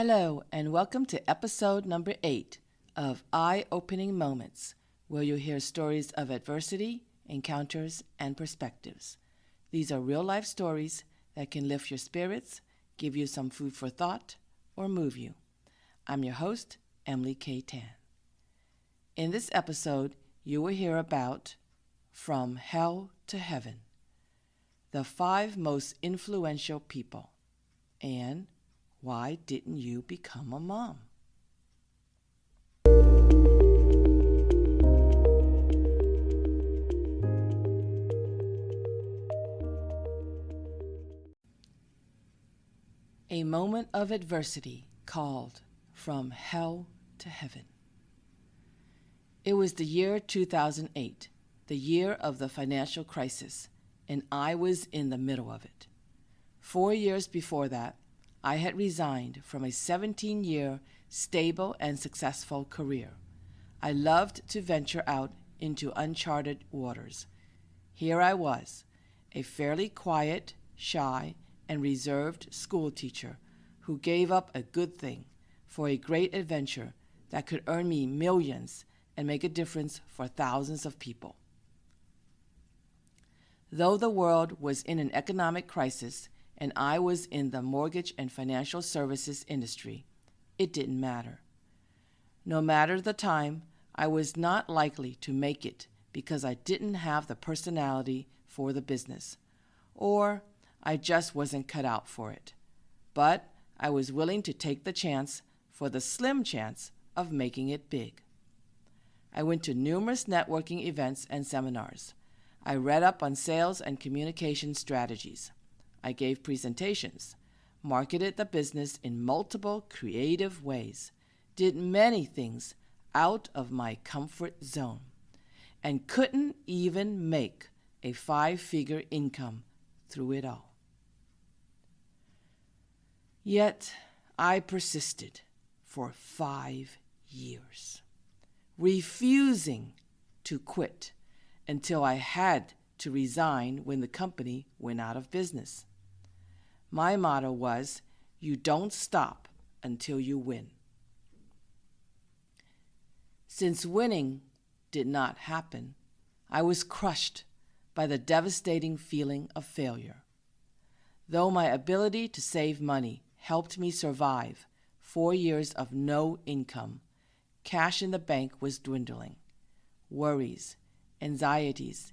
Hello, and welcome to episode number 8 of Eye-Opening Moments, where you'll hear stories of adversity, encounters, and perspectives. These are real-life stories that can lift your spirits, give you some food for thought, or move you. I'm your host, Emily K. Tan. In this episode, you will hear about From Hell to Heaven, the 5 most influential people, and why didn't you become a mom? A moment of adversity called From Hell to Heaven. It was the year 2008, the year of the financial crisis, and I was in the middle of it. 4 years before that, I had resigned from a 17-year stable and successful career. I loved to venture out into uncharted waters. Here I was, a fairly quiet, shy, and reserved school teacher who gave up a good thing for a great adventure that could earn me millions and make a difference for thousands of people. Though the world was in an economic crisis, and I was in the mortgage and financial services industry, it didn't matter. No matter the time, I was not likely to make it because I didn't have the personality for the business, or I just wasn't cut out for it. But I was willing to take the chance for the slim chance of making it big. I went to numerous networking events and seminars. I read up on sales and communication strategies. I gave presentations, marketed the business in multiple creative ways, did many things out of my comfort zone, and couldn't even make a 5-figure income through it all. Yet I persisted for 5 years, refusing to quit until I had to resign when the company went out of business. My motto was, you don't stop until you win. Since winning did not happen, I was crushed by the devastating feeling of failure. Though my ability to save money helped me survive 4 years of no income, cash in the bank was dwindling. Worries, anxieties,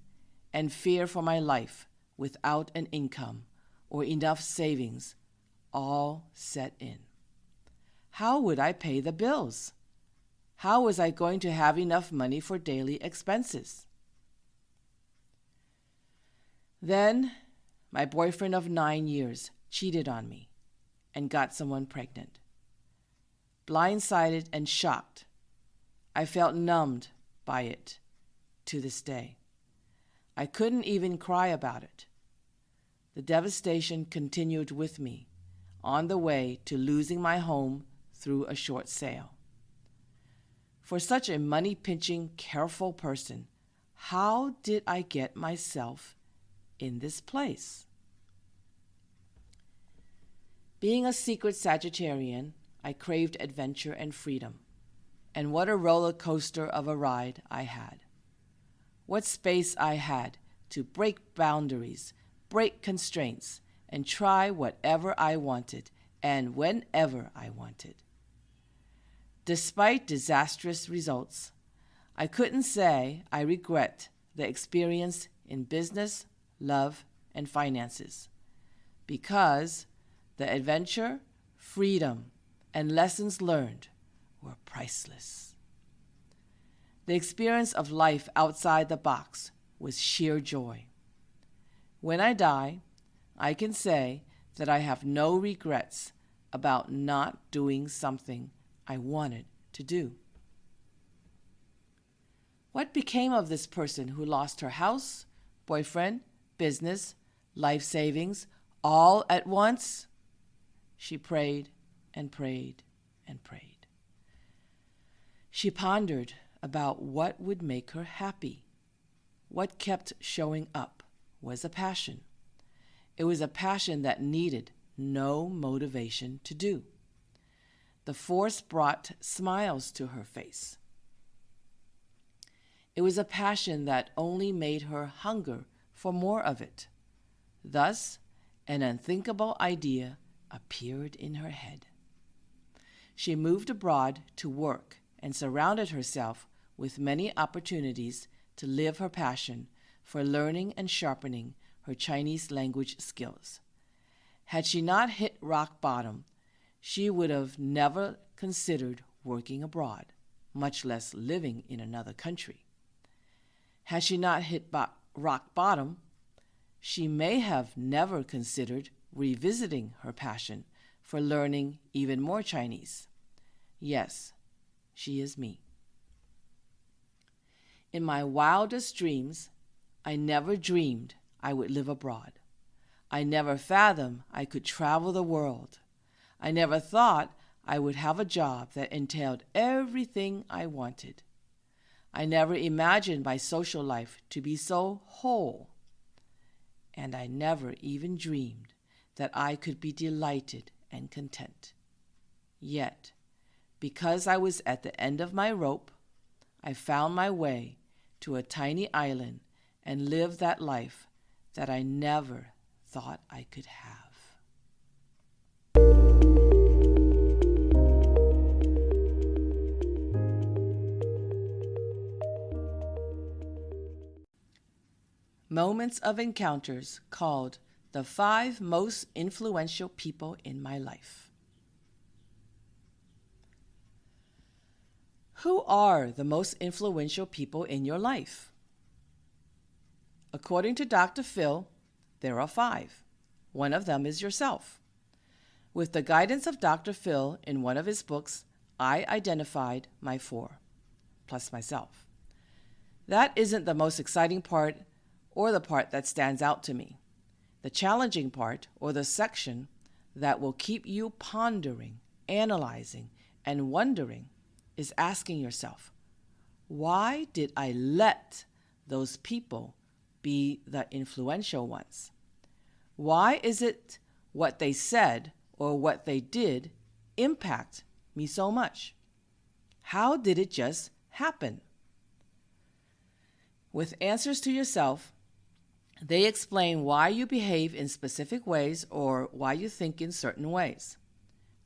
and fear for my life without an income or enough savings all set in. How would I pay the bills? How was I going to have enough money for daily expenses? Then, my boyfriend of 9 years cheated on me and got someone pregnant. Blindsided and shocked, I felt numbed by it to this day. I couldn't even cry about it. The devastation continued with me on the way to losing my home through a short sale. For such a money-pinching, careful person, how did I get myself in this place? Being a secret Sagittarian, I craved adventure and freedom. And what a roller coaster of a ride I had. What space I had to break boundaries, break constraints, and try whatever I wanted and whenever I wanted. Despite disastrous results, I couldn't say I regret the experience in business, love, and finances, because the adventure, freedom, and lessons learned were priceless. The experience of life outside the box was sheer joy. When I die, I can say that I have no regrets about not doing something I wanted to do. What became of this person who lost her house, boyfriend, business, life savings, all at once? She prayed and prayed and prayed. She pondered about what would make her happy. What kept showing up was a passion. It was a passion that needed no motivation to do. the force brought smiles to her face. It was a passion that only made her hunger for more of it. Thus, an unthinkable idea appeared in her head. She moved abroad to work and surrounded herself with many opportunities to live her passion for learning and sharpening her Chinese language skills. Had she not hit rock bottom, she would have never considered working abroad, much less living in another country. Had she not hit rock bottom, she may have never considered revisiting her passion for learning even more Chinese. Yes, she is me. In my wildest dreams, I never dreamed I would live abroad. I never fathomed I could travel the world. I never thought I would have a job that entailed everything I wanted. I never imagined my social life to be so whole. And I never even dreamed that I could be delighted and content. Yet, because I was at the end of my rope, I found my way to a tiny island and lived that life that I never thought I could have. Moments of encounters called the 5 most influential people in my life. Who are the most influential people in your life? According to Dr. Phil, there are 5. One of them is yourself. With the guidance of Dr. Phil in one of his books, I identified my 4, plus myself. That isn't the most exciting part or the part that stands out to me. The challenging part, or the section that will keep you pondering, analyzing, and wondering, is asking yourself, why did I let those people be the influential ones? Why is it what they said or what they did impact me so much? How did it just happen? With answers to yourself, they explain why you behave in specific ways or why you think in certain ways.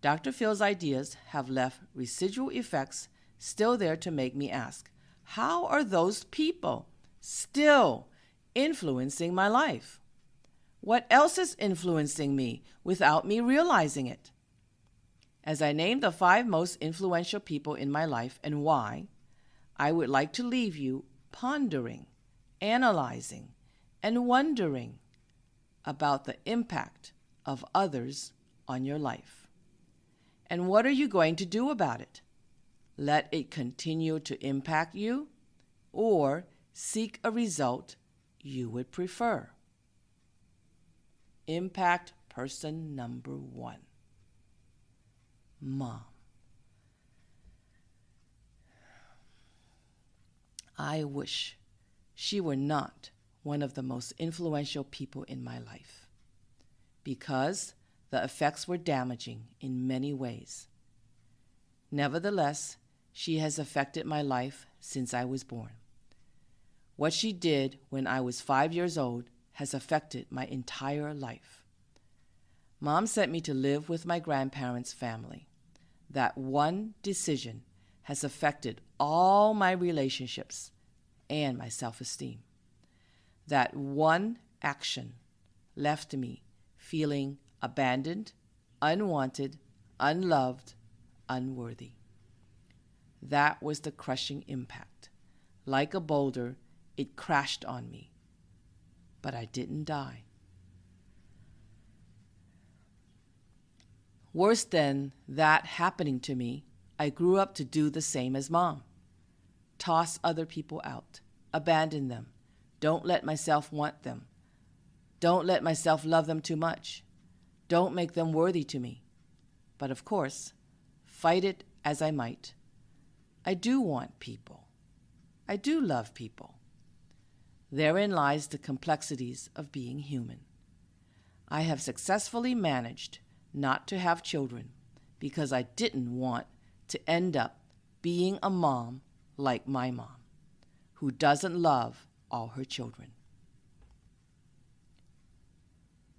Dr. Phil's ideas have left residual effects still there to make me ask, how are those people still influencing my life? What else is influencing me without me realizing it? As I name the 5 most influential people in my life and why, I would like to leave you pondering, analyzing, and wondering about the impact of others on your life. And what are you going to do about it? Let it continue to impact you, or seek a result you would prefer? Impact person number 1. Mom. I wish she were not one of the most influential people in my life, because the effects were damaging in many ways. Nevertheless, she has affected my life since I was born. What she did when I was 5 years old has affected my entire life. Mom sent me to live with my grandparents' family. That one decision has affected all my relationships and my self-esteem. That one action left me feeling abandoned, unwanted, unloved, unworthy. That was the crushing impact. Like a boulder, it crashed on me. But I didn't die. Worse than that happening to me, I grew up to do the same as Mom. Toss other people out, abandon them, don't let myself want them, don't let myself love them too much, don't make them worthy to me. But of course, fight it as I might, I do want people. I do love people. Therein lies the complexities of being human. I have successfully managed not to have children because I didn't want to end up being a mom like my mom, who doesn't love all her children.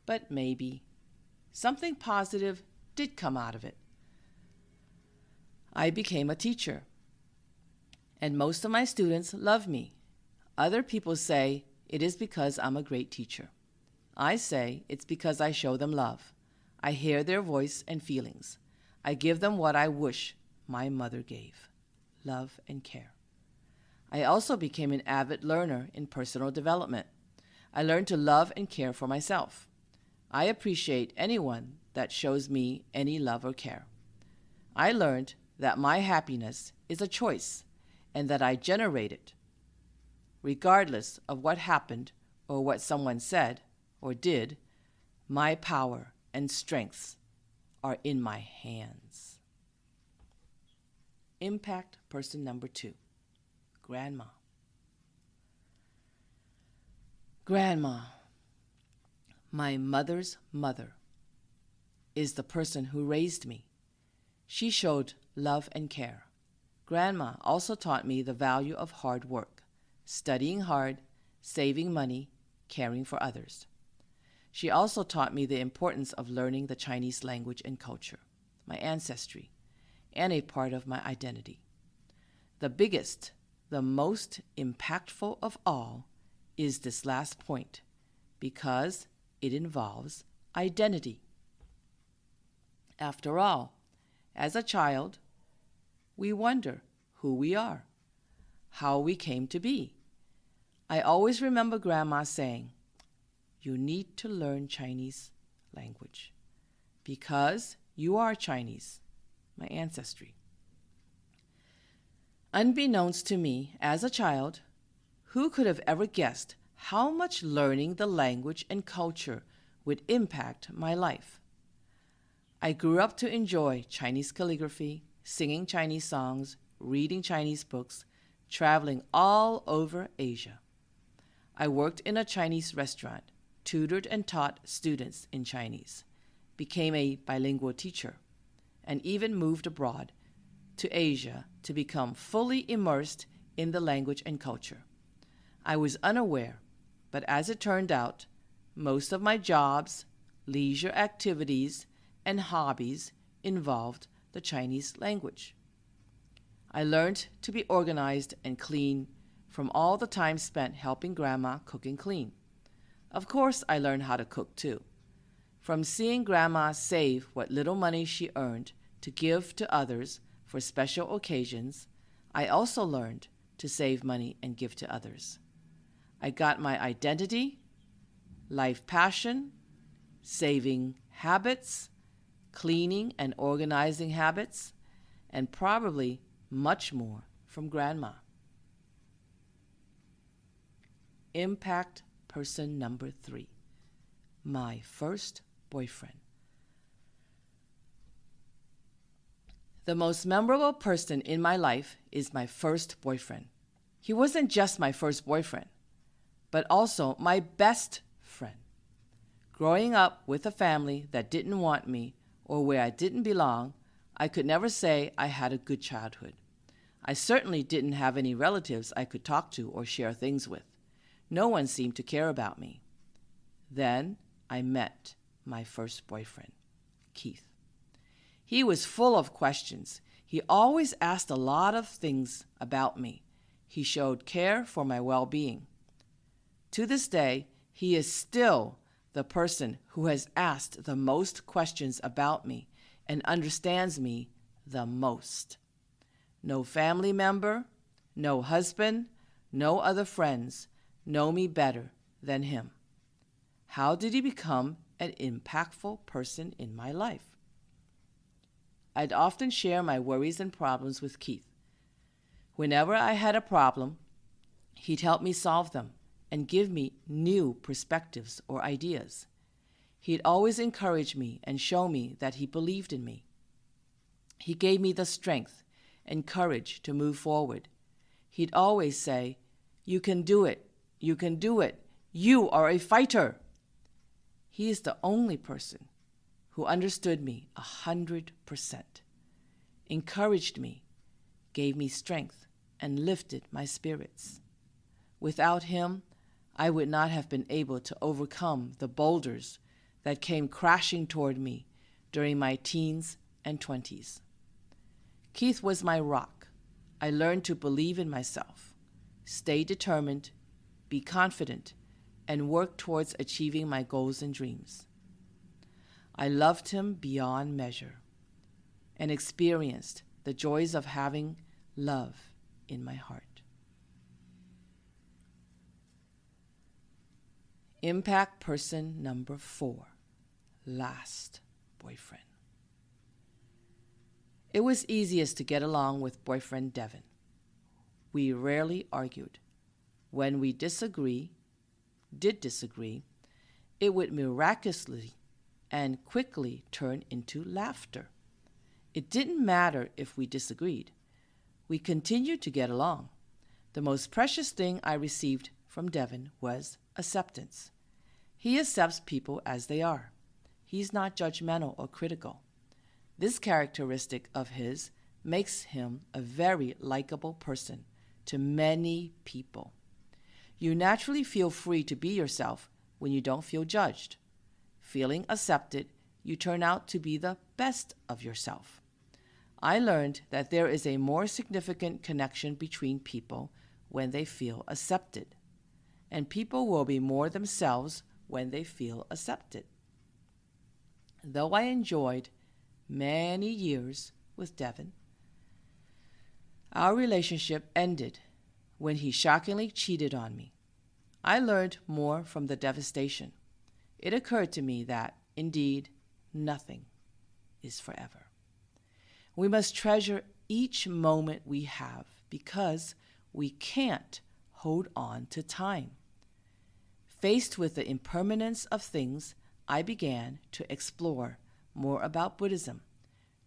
But maybe something positive did come out of it. I became a teacher, and most of my students love me. Other people say it is because I'm a great teacher. I say it's because I show them love. I hear their voice and feelings. I give them what I wish my mother gave: love and care. I also became an avid learner in personal development. I learned to love and care for myself. I appreciate anyone that shows me any love or care. I learned that my happiness is a choice and that I generate it. Regardless of what happened or what someone said or did, my power and strengths are in my hands. Impact person number 2, Grandma. Grandma, my mother's mother, is the person who raised me. She showed love and care. Grandma also taught me the value of hard work, studying hard, saving money, caring for others. She also taught me the importance of learning the Chinese language and culture, my ancestry, and a part of my identity. The biggest, the most impactful of all is this last point, because it involves identity. After all, as a child, we wonder who we are, how we came to be. I always remember Grandma saying, "You need to learn Chinese language because you are Chinese," my ancestry. Unbeknownst to me as a child, who could have ever guessed how much learning the language and culture would impact my life? I grew up to enjoy Chinese calligraphy, singing Chinese songs, reading Chinese books, traveling all over Asia. I worked in a Chinese restaurant, tutored and taught students in Chinese, became a bilingual teacher, and even moved abroad to Asia to become fully immersed in the language and culture. I was unaware, but as it turned out, most of my jobs, leisure activities, and hobbies involved the Chinese language. I learned to be organized and clean from all the time spent helping Grandma cook and clean. Of course, I learned how to cook too. From seeing Grandma save what little money she earned to give to others for special occasions, I also learned to save money and give to others. I got my identity, life passion, saving habits, cleaning and organizing habits, and probably much more from Grandma. Impact person number 3, my first boyfriend. The most memorable person in my life is my first boyfriend. He wasn't just my first boyfriend, but also my best friend. Growing up with a family that didn't want me or where I didn't belong, I could never say I had a good childhood. I certainly didn't have any relatives I could talk to or share things with. No one seemed to care about me. Then I met my first boyfriend, Keith. He was full of questions. He always asked a lot of things about me. He showed care for my well-being. To this day, he is still the person who has asked the most questions about me and understands me the most. No family member, no husband, no other friends know me better than him. How did he become an impactful person in my life? I'd often share my worries and problems with Keith. Whenever I had a problem, he'd help me solve them and give me new perspectives or ideas. He'd always encourage me and show me that he believed in me. He gave me the strength and courage to move forward. He'd always say, "You can do it. You can do it. You are a fighter." He is the only person who understood me 100%, encouraged me, gave me strength, and lifted my spirits. Without him, I would not have been able to overcome the boulders that came crashing toward me during my teens and 20s. Keith was my rock. I learned to believe in myself, stay determined, be confident, and work towards achieving my goals and dreams. I loved him beyond measure and experienced the joys of having love in my heart. Impact person number 4, last boyfriend. It was easiest to get along with boyfriend Devin. We rarely argued. When we did disagree, it would miraculously and quickly turn into laughter. It didn't matter if we disagreed. We continued to get along. The most precious thing I received from Devin was acceptance. He accepts people as they are. He's not judgmental or critical. This characteristic of his makes him a very likable person to many people. You naturally feel free to be yourself when you don't feel judged. Feeling accepted, you turn out to be the best of yourself. I learned that there is a more significant connection between people when they feel accepted, and people will be more themselves when they feel accepted. Though I enjoyed many years with Devin, our relationship ended when he shockingly cheated on me. I learned more from the devastation. It occurred to me that, indeed, nothing is forever. We must treasure each moment we have because we can't hold on to time. Faced with the impermanence of things, I began to explore more about Buddhism,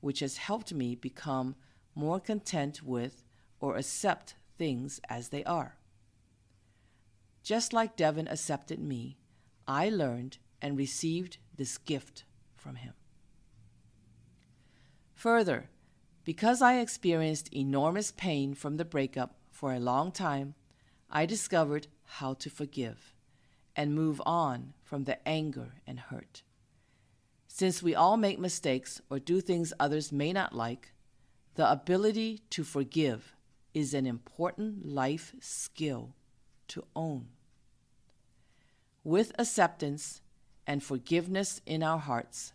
which has helped me become more content with or accept things as they are. Just like Devin accepted me, I learned and received this gift from him. Further, because I experienced enormous pain from the breakup for a long time, I discovered how to forgive and move on from the anger and hurt. Since we all make mistakes or do things others may not like, the ability to forgive is an important life skill to own. With acceptance and forgiveness in our hearts,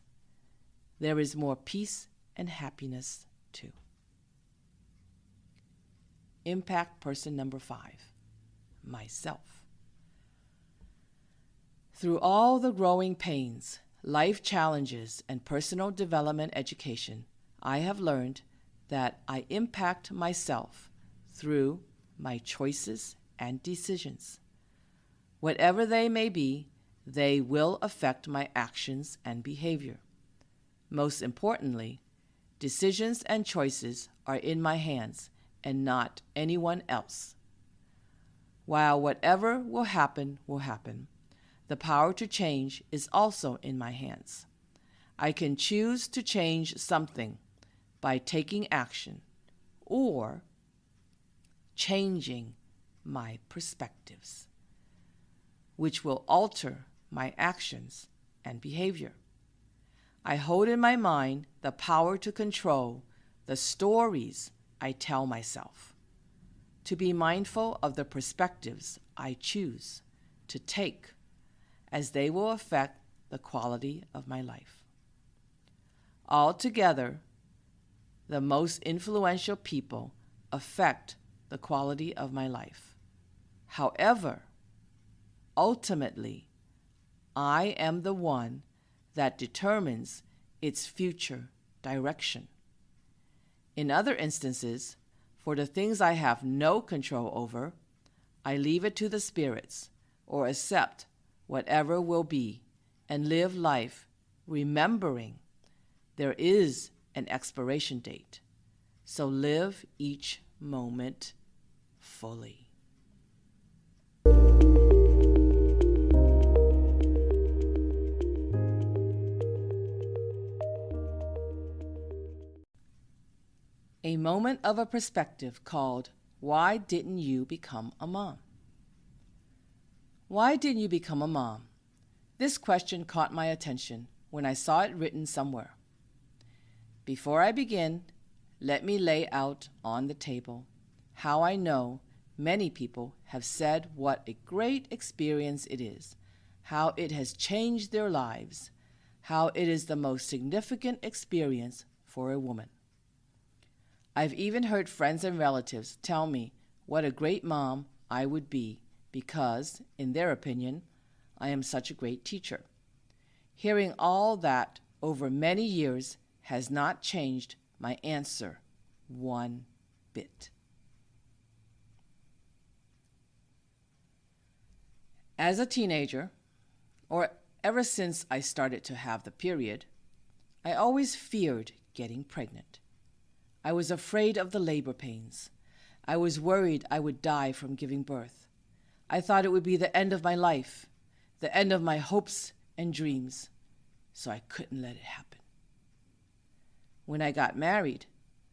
there is more peace and happiness too. Impact person number 5, myself. Through all the growing pains, life challenges, and personal development education, I have learned that I impact myself through my choices and decisions. Whatever they may be, they will affect my actions and behavior. Most importantly, decisions and choices are in my hands and not anyone else. While whatever will happen, the power to change is also in my hands. I can choose to change something by taking action or changing my perspectives, which will alter my actions and behavior. I hold in my mind the power to control the stories I tell myself, to be mindful of the perspectives I choose to take, as they will affect the quality of my life. Altogether, the most influential people affect the quality of my life. However, ultimately, I am the one that determines its future direction. In other instances, for the things I have no control over, I leave it to the spirits or accept whatever will be and live life remembering there is an expiration date. So live each moment fully. A moment of a perspective called, Why Didn't You Become a Mom? Why didn't you become a mom? This question caught my attention when I saw it written somewhere. Before I begin, let me lay out on the table how I know many people have said what a great experience it is, how it has changed their lives, how it is the most significant experience for a woman. I've even heard friends and relatives tell me what a great mom I would be because, in their opinion, I am such a great teacher. Hearing all that over many years has not changed my answer one bit. As a teenager, or ever since I started to have the period, I always feared getting pregnant. I was afraid of the labor pains. I was worried I would die from giving birth. I thought it would be the end of my life, the end of my hopes and dreams, so I couldn't let it happen. When I got married,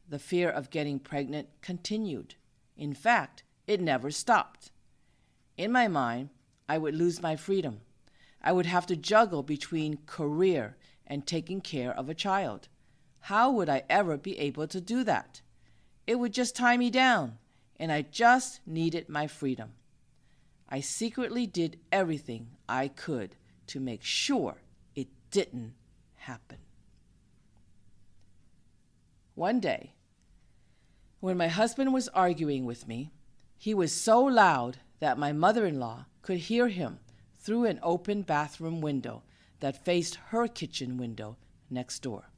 the fear of getting pregnant continued. In fact, it never stopped. In my mind, I would lose my freedom. I would have to juggle between career and taking care of a child. How would I ever be able to do that? It would just tie me down, and I just needed my freedom. I secretly did everything I could to make sure it didn't happen. One day, when my husband was arguing with me, he was so loud that my mother-in-law could hear him through an open bathroom window that faced her kitchen window next door.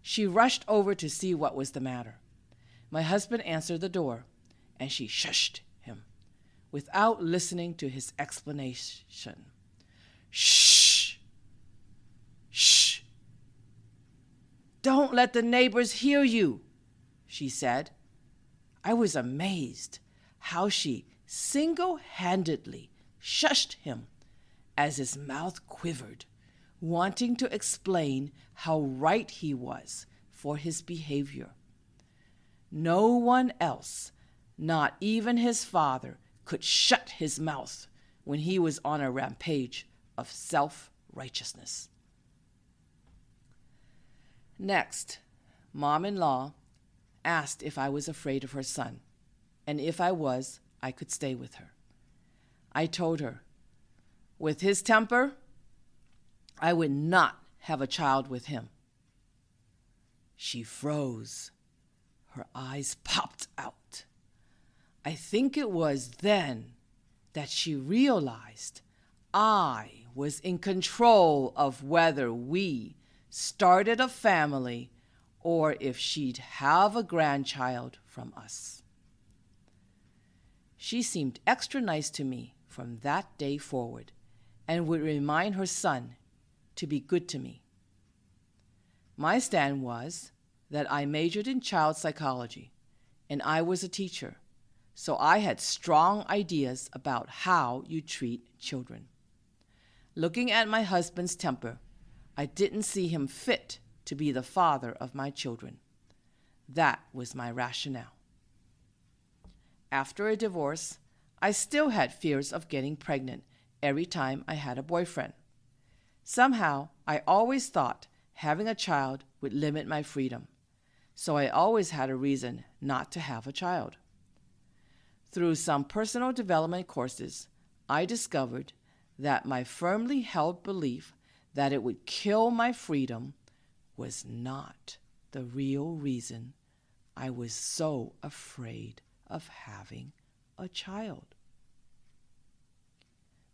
She rushed over to see what was the matter. My husband answered the door, and she shushed him without listening to his explanation. Shh! Shh! Don't let the neighbors hear you, she said. I was amazed how she single-handedly shushed him as his mouth quivered, wanting to explain how right he was for his behavior. No one else, not even his father, could shut his mouth when he was on a rampage of self-righteousness. Next, Mom-in-law asked if I was afraid of her son, and if I was, I could stay with her. I told her, with his temper, I would not have a child with him. She froze. Her eyes popped out. I think it was then that she realized I was in control of whether we started a family or if she'd have a grandchild from us. She seemed extra nice to me from that day forward and would remind her son to be good to me. My stand was that I majored in child psychology and I was a teacher, so I had strong ideas about how you treat children. Looking at my husband's temper, I didn't see him fit to be the father of my children. That was my rationale. After a divorce, I still had fears of getting pregnant every time I had a boyfriend. Somehow, I always thought having a child would limit my freedom, so I always had a reason not to have a child. Through some personal development courses, I discovered that my firmly held belief that it would kill my freedom was not the real reason I was so afraid of having a child.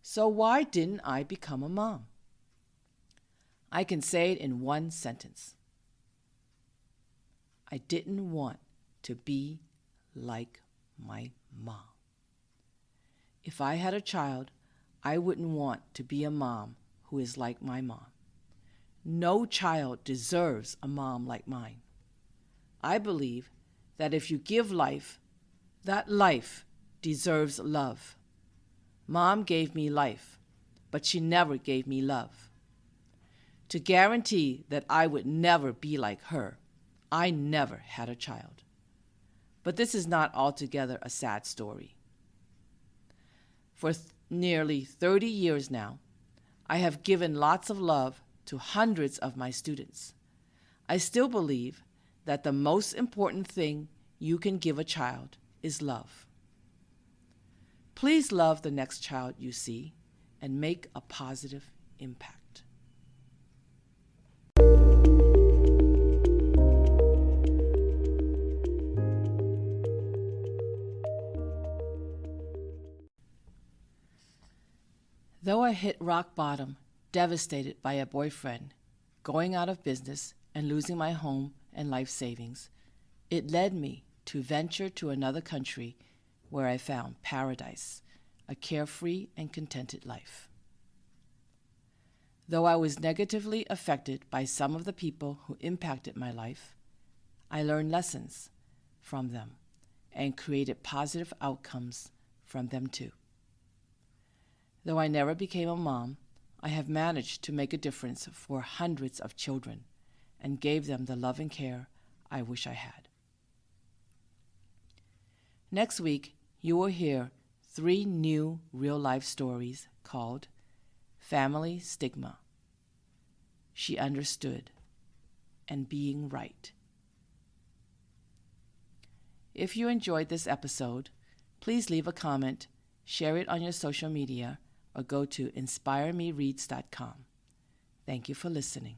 So why didn't I become a mom? I can say it in one sentence. I didn't want to be like my mom. If I had a child, I wouldn't want to be a mom who is like my mom. No child deserves a mom like mine. I believe that if you give life, that life deserves love. Mom gave me life, but she never gave me love. To guarantee that I would never be like her, I never had a child. But this is not altogether a sad story. For nearly 30 years now, I have given lots of love to hundreds of my students. I still believe that the most important thing you can give a child is love. Please love the next child you see and make a positive impact. Though I hit rock bottom, devastated by a boyfriend, going out of business, and losing my home and life savings, it led me to venture to another country where I found paradise, a carefree and contented life. Though I was negatively affected by some of the people who impacted my life, I learned lessons from them and created positive outcomes from them too. Though I never became a mom, I have managed to make a difference for hundreds of children and gave them the love and care I wish I had. Next week, you will hear 3 new real-life stories called Family Stigma, She Understood, and Being Right. If you enjoyed this episode, please leave a comment, share it on your social media, or go to inspiremereads.com. Thank you for listening.